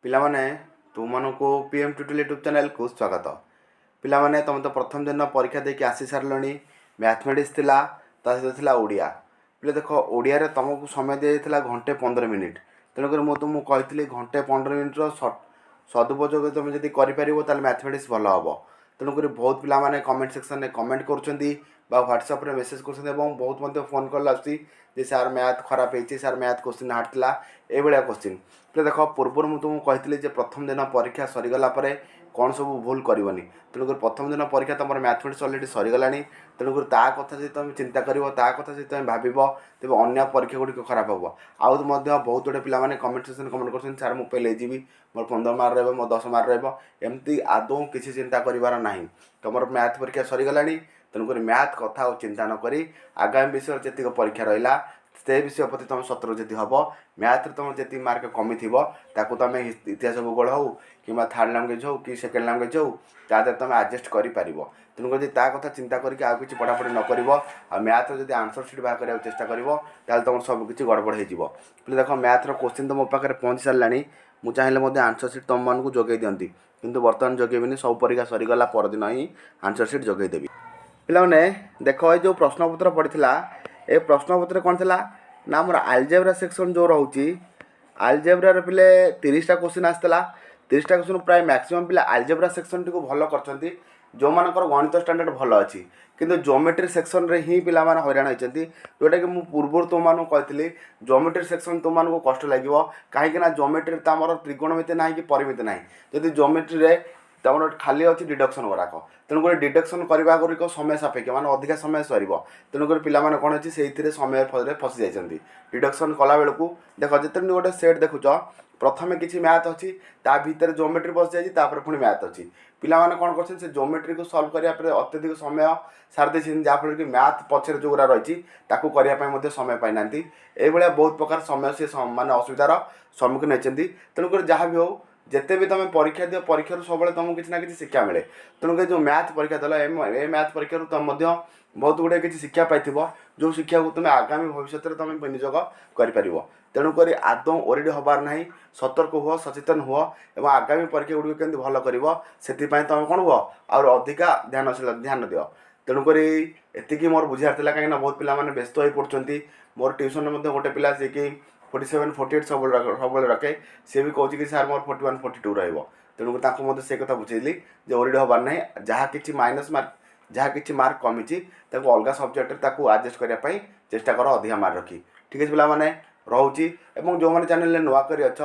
ପିଲାମାନେ ତୁମମାନଙ୍କୁ PM tutorial YouTube ଚ୍ୟାନେଲକୁ ସ୍ୱାଗତ। ପିଲାମାନେ ତୁମେ ତ ପ୍ରଥମ ଦିନ ପରୀକ୍ଷା ଦେଇକି ଆସି ସାରିଲଣି। ମ୍ୟାଥମେଟିକ୍ସ ଥିଲା, ତା ସହିତ ଥିଲା ଓଡ଼ିଆ। ପିଲା ଦେଖ, ଓଡ଼ିଆରେ ତୁମକୁ ସମୟ ଦିଆଯାଇଥିଲା ଘଣ୍ଟେ 15 ମିନିଟ୍। ତେଣୁକରି ମୁଁ ତୁମକୁ କହିଥିଲି ଘଣ୍ଟେ 15 ମିନିଟ୍ର ସଦୁପଯୋଗ ତୁମେ ଯଦି କରିପାରିବ ତାହେଲେ ମ୍ୟାଥମେଟିକ୍ସ ଭଲ ହେବ। ତେଣୁକରି ବହୁତ ପିଲାମାନେ କମେଣ୍ଟ ସେକ୍ସନରେ କମେଣ୍ଟ କରୁଛନ୍ତି বা ହ୍ୱାଟ୍ସଆପ୍ରେ ମେସେଜ୍ କରୁଛନ୍ତି ଏବଂ ବହୁତ ମଧ୍ୟ ଫୋନ୍ କଲ୍ ଆସୁଛି ଯେ ସାର୍ ମ୍ୟାଥ୍ ଖରାପ ହେଇଛି, ସାର୍ ମ୍ୟାଥ୍ କୋଶ୍ଚିନ୍ ହାର୍ଡ଼ ଥିଲା, ଏଇଭଳିଆ କୋଶ୍ଚିନ୍। ପିଲା ଦେଖ, ପୂର୍ବରୁ ମୁଁ ତୁମକୁ କହିଥିଲି ଯେ ପ୍ରଥମ ଦିନ ପରୀକ୍ଷା ସରିଗଲା ପରେ କ'ଣ ସବୁ ଭୁଲ କରିବନି। ତେଣୁକରି ପ୍ରଥମ ଦିନ ପରୀକ୍ଷା ତୁମର ମ୍ୟାଥମେଟିକ୍ସ ଅଲରେଡ଼ି ସରିଗଲାଣି। ତେଣୁକରି ତା କଥା ଯଦି ତୁମେ ଚିନ୍ତା କରିବ, ତା କଥା ଯଦି ତୁମେ ଭାବିବ, ତେବେ ଅନ୍ୟ ପରୀକ୍ଷା ଗୁଡ଼ିକ ଖରାପ ହେବ। ଆଉ ମଧ୍ୟ ବହୁତ ଗୁଡ଼ିଏ ପିଲାମାନେ କମେଣ୍ଟ ସେକ୍ସନ୍ କମେଣ୍ଟ କରୁଛନ୍ତି ସାର୍ ମୁଁ ଫେଲ୍ ହେଇଯିବି, ମୋର 15 ମାର୍କ ରହିବ, ମୋର 10 ମାର୍କ ରହିବ। ଏମିତି ଆଦୌ କିଛି ଚିନ୍ତା କରିବାର ନାହିଁ। ତୁମର ମ୍ୟାଥ୍ ପରୀକ୍ଷା ସରିଗଲାଣି। ତେଣୁକରି ମ୍ୟାଥ୍ କଥା ଆଉ ଚିନ୍ତା ନ କରି ଆଗାମୀ ବିଷୟରେ ଯେତିକି ପରୀକ୍ଷା ରହିଲା ସେ ବିଷୟ ପ୍ରତି ତୁମେ ସତର୍କ ଯଦି ହେବ, ମ୍ୟାଥ୍ରେ ତୁମର ଯେତିକି ମାର୍କ କମିଥିବ ତାକୁ ତୁମେ ଇତିହାସ ଭୂଗୋଳ ହେଉ କିମ୍ବା ଥାର୍ଡ଼ ଲାଙ୍ଗୁଏଜ୍ ହେଉ କି ସେକେଣ୍ଡ ଲାଙ୍ଗୁଏଜ୍ ହେଉ ତା ଦେହରେ ତୁମେ ଆଡ଼ଜଷ୍ଟ କରିପାରିବ। ତେଣୁକରି ଯଦି ତା କଥା ଚିନ୍ତା କରିକି ଆଉ କିଛି ପଢ଼ାପଢ଼ି ନ କରିବ ଆଉ ମ୍ୟାଥ୍ର ଯଦି ଆନ୍ସର୍ ସିଟ୍ ବାହାର କରିବାକୁ ଚେଷ୍ଟା କରିବ ତାହେଲେ ତୁମର ସବୁ କିଛି ଗଡ଼ବଡ଼ ହେଇଯିବ। ପିଲା ଦେଖ, ମ୍ୟାଥ୍ର କୋଶ୍ଚିନ୍ ତ ମୋ ପାଖରେ ପହଞ୍ଚି ସାରିଲାଣି। ମୁଁ ଚାହିଁଲେ ମଧ୍ୟ ଆନ୍ସର୍ ସିଟ୍ ତୁମମାନଙ୍କୁ ଯୋଗାଇ ଦିଅନ୍ତି, କିନ୍ତୁ ବର୍ତ୍ତମାନ ଯୋଗାଇବିନି। ସବୁ ପରୀକ୍ଷା ସରିଗଲା ପରଦିନ ହିଁ ଆନ୍ସର୍ ସିଟ୍ ଯୋଗାଇଦେବି। ପିଲାମାନେ ଦେଖ, ଏ ଯେଉଁ ପ୍ରଶ୍ନପତ୍ର ପଡ଼ିଥିଲା, ଏ ପ୍ରଶ୍ନପତ୍ରରେ କ'ଣ ଥିଲା ନା ଆମର ଆଲଜେବ୍ରା ସେକ୍ସନ୍ ଯେଉଁ ରହୁଛି, ଆଲଜେବ୍ରାର ପିଲେ 30ଟା କୋଶ୍ଚିନ୍ ଆସିଥିଲା। 30ଟା କୋଶ୍ଚିନ୍ ପ୍ରାୟ ମ୍ୟାକ୍ସିମମ୍ ପିଲା ଆଲଜେବ୍ରା ସେକ୍ସନ୍ଟିକୁ ଭଲ କରିଛନ୍ତି, ଯେଉଁମାନଙ୍କର ଗଣିତ ଷ୍ଟାଣ୍ଡାର୍ଡ଼ ଭଲ ଅଛି। କିନ୍ତୁ ଜୋମେଟ୍ରି ସେକ୍ସନ୍ରେ ହିଁ ପିଲାମାନେ ହଇରାଣ ହୋଇଛନ୍ତି, ଯେଉଁଟାକି ମୁଁ ପୂର୍ବରୁ ତୁମମାନଙ୍କୁ କହିଥିଲି। ଜୋମେଟ୍ରି ସେକ୍ସନ୍ ତୁମମାନଙ୍କୁ କଷ୍ଟ ଲାଗିବ, କାହିଁକିନା ଜୋମେଟ୍ରିରେ ତ ଆମର ତ୍ରିଗୋଣମିତି ନାହିଁ କି ପରିମିତି ନାହିଁ। ଯଦି ଜୋମେଟ୍ରିରେ ତୁମର ଖାଲି ଅଛି ଡିଡକ୍ସନ୍ ଗୁଡ଼ାକ, ତେଣୁକରି ଡିଡକ୍ସନ୍ କରିବା ଗୁଡ଼ିକ ସମୟ ସାପେକ୍ଷ, ମାନେ ଅଧିକା ସମୟ ସରିବ। ତେଣୁକରି ପିଲାମାନେ କ'ଣ ଅଛି ସେଇଥିରେ ସମୟ ଫଳରେ ଫସି ଯାଇଛନ୍ତି। ଡିଡକ୍ସନ୍ କଲାବେଳକୁ ଦେଖ, ଯେତେବେଳେ ଗୋଟେ ସେଟ୍ ଦେଖୁଛ, ପ୍ରଥମେ କିଛି ମ୍ୟାଥ୍ ଅଛି, ତା ଭିତରେ ଜୋମେଟ୍ରି ପଶିଯାଇଛି, ତାପରେ ପୁଣି ମ୍ୟାଥ୍ ଅଛି। ପିଲାମାନେ କ'ଣ କରୁଛନ୍ତି, ସେ ଜୋମେଟ୍ରିକୁ ସଲ୍ଭ କରିବା ପରେ ଅତ୍ୟଧିକ ସମୟ ସାରି ଦେଇଛନ୍ତି, ଯାହାଫଳରେ କି ମ୍ୟାଥ୍ ପଛରେ ଯେଉଁଗୁଡ଼ା ରହିଛି ତାକୁ କରିବା ପାଇଁ ମଧ୍ୟ ସମୟ ପାଇନାହାନ୍ତି। ଏଇଭଳିଆ ବହୁତ ପ୍ରକାର ସମୟ ସେ ମାନେ ଅସୁବିଧାର ସମ୍ମୁଖୀନ ହୋଇଛନ୍ତି। ତେଣୁକରି ଯାହା ବି ହେଉ, ଯେତେ ବି ତୁମେ ପରୀକ୍ଷା ଦିଅ, ପରୀକ୍ଷାରୁ ସବୁବେଳେ ତୁମକୁ କିଛି ନା କିଛି ଶିକ୍ଷା ମିଳେ। ତେଣୁକରି ଯେଉଁ ମ୍ୟାଥ୍ ପରୀକ୍ଷା ଦେଲ, ଏ ମ୍ୟାଥ୍ ପରୀକ୍ଷାରୁ ତୁମେ ମଧ୍ୟ ବହୁତ ଗୁଡ଼ିଏ କିଛି ଶିକ୍ଷା ପାଇଥିବ, ଯେଉଁ ଶିକ୍ଷାକୁ ତୁମେ ଆଗାମୀ ଭବିଷ୍ୟତରେ ତୁମେ ବିନିଯୋଗ କରିପାରିବ। ତେଣୁକରି ଆଦୌ ଓରିଡ଼ି ହେବାର ନାହିଁ। ସତର୍କ ହୁଅ, ସଚେତନ ହୁଅ ଏବଂ ଆଗାମୀ ପରୀକ୍ଷା ଗୁଡ଼ିକ କେମିତି ଭଲ କରିବ ସେଥିପାଇଁ ତୁମେ କ'ଣ ହୁଅ ଆହୁରି ଅଧିକା ଧ୍ୟାନ ଦିଅ। ତେଣୁକରି ଏତିକି ମୋର ବୁଝିବାର ଥିଲା, କାହିଁକିନା ବହୁତ ପିଲାମାନେ ବ୍ୟସ୍ତ ହୋଇପଡ଼ୁଛନ୍ତି। ମୋର ଟ୍ୟୁସନ୍ରେ ମଧ୍ୟ ଗୋଟେ ପିଲା ଯିଏକି 47, 48 ସବୁବେଳେ ରଖେ, ସିଏ ବି କହୁଛି କି ସାର୍ ମୋର 41, 42 ରହିବ। ତେଣୁକରି ତାଙ୍କୁ ମଧ୍ୟ ସେ କଥା ବୁଝେଇଲି ଯେ ଓରିଡ଼ି ହେବାର ନାହିଁ। ଯାହା କିଛି ମାଇନସ୍ ମାର୍କ, ଯାହା କିଛି ମାର୍କ କମିଛି ତାକୁ ଅଲଗା ସବଜେକ୍ଟରେ ତାକୁ ଆଡ଼ଜଷ୍ଟ କରିବା ପାଇଁ ଚେଷ୍ଟା କର, ଅଧିକା ମାର୍କ ରଖି। ଠିକ୍ ଅଛି ପିଲାମାନେ, ରହୁଛି। ଏବଂ ଯେଉଁମାନେ ଚ୍ୟାନେଲରେ ନୂଆ କରି ଅଛ,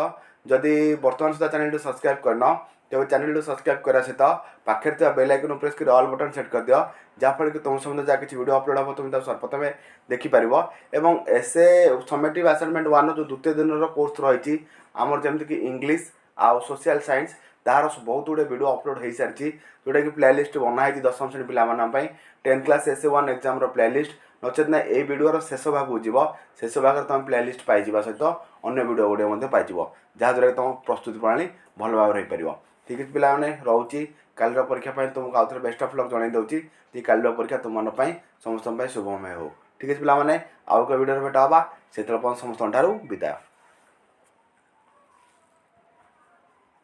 ଯଦି ବର୍ତ୍ତମାନ ସୁଦ୍ଧା ଚ୍ୟାନେଲଟି ସବସ୍କ୍ରାଇବ୍ କରିନ, ତେବେ ଚ୍ୟାନେଲଟି ସବସ୍କ୍ରାଇବ୍ କରିବା ସହିତ ପାଖରେ ଥିବା ବେଲ୍ ଆଇକନ୍ ପ୍ରେସ୍ କରି ଅଲ୍ ବଟନ୍ ସେଟ୍ କରିଦିଅ, ଯାହାଫଳରେ କି ତୁମ ସମ୍ବନ୍ଧରେ ଯାହା କିଛି ଭିଡ଼ିଓ ଅପଲୋଡ଼ ହେବ ତୁମେ ତାକୁ ସର୍ବପ୍ରଥମେ ଦେଖିପାରିବ। ଏବଂ ଏସେ ସमेଟିଭ୍ ଆସାଇନମେଣ୍ଟ 1 ଯେଉଁ ଦ୍ୱିତୀୟ ଦିନର କୋର୍ସ ରହିଛି ଆମର, ଯେମିତିକି ଇଂଲିଶ ଆଉ ସୋସିଆଲ ସାଇନ୍ସ, ତାହାର ବହୁତ ଗୁଡ଼ିଏ ଭିଡ଼ିଓ ଅପଲୋଡ଼ ହୋଇସାରିଛି, ଯେଉଁଟାକି ପ୍ଲେଲିଷ୍ଟ ବନା ହେଇଛି 10ମ ଶ୍ରେଣୀ ପିଲାମାନଙ୍କ ପାଇଁ। 10th class SA1 ଏକ୍ଜାମ୍ର playlist. ନଚେତ୍ ନା ଏଇ ଭିଡ଼ିଓର ଶେଷ ଭାଗକୁ ଯିବ, ଶେଷ ଭାଗରେ ତୁମେ ପ୍ଲେଲିଷ୍ଟ ପାଇଯିବା ସହିତ ଅନ୍ୟ ଭିଡ଼ିଓ ଗୁଡ଼ିକ ମଧ୍ୟ ପାଇଯିବ, ଯାହାଦ୍ୱାରା କି ତୁମ ପ୍ରସ୍ତୁତି ପ୍ରଣାଳୀ ଭଲ ଭାବରେ ହୋଇପାରିବ। ଠିକ୍ ଅଛି ପିଲାମାନେ, ରହୁଛି। କାଲିର ପରୀକ୍ଷା ପାଇଁ ତୁମକୁ ଆଉ ଥରେ ବେଷ୍ଟ ଅଫ୍ ଲକ୍ ଜଣାଇ ଦେଉଛି ଯେ କାଲିର ପରୀକ୍ଷା ତୁମମାନଙ୍କ ପାଇଁ ସମସ୍ତଙ୍କ ପାଇଁ ଶୁଭମୟ ହେଉ। ଠିକ୍ ଅଛି ପିଲାମାନେ, ଆଉ ଏକ ଭିଡ଼ିଓରେ ଭେଟ ହେବା। ସେତେବେଳେ ସମସ୍ତଙ୍କ ଠାରୁ ବିଦାୟ।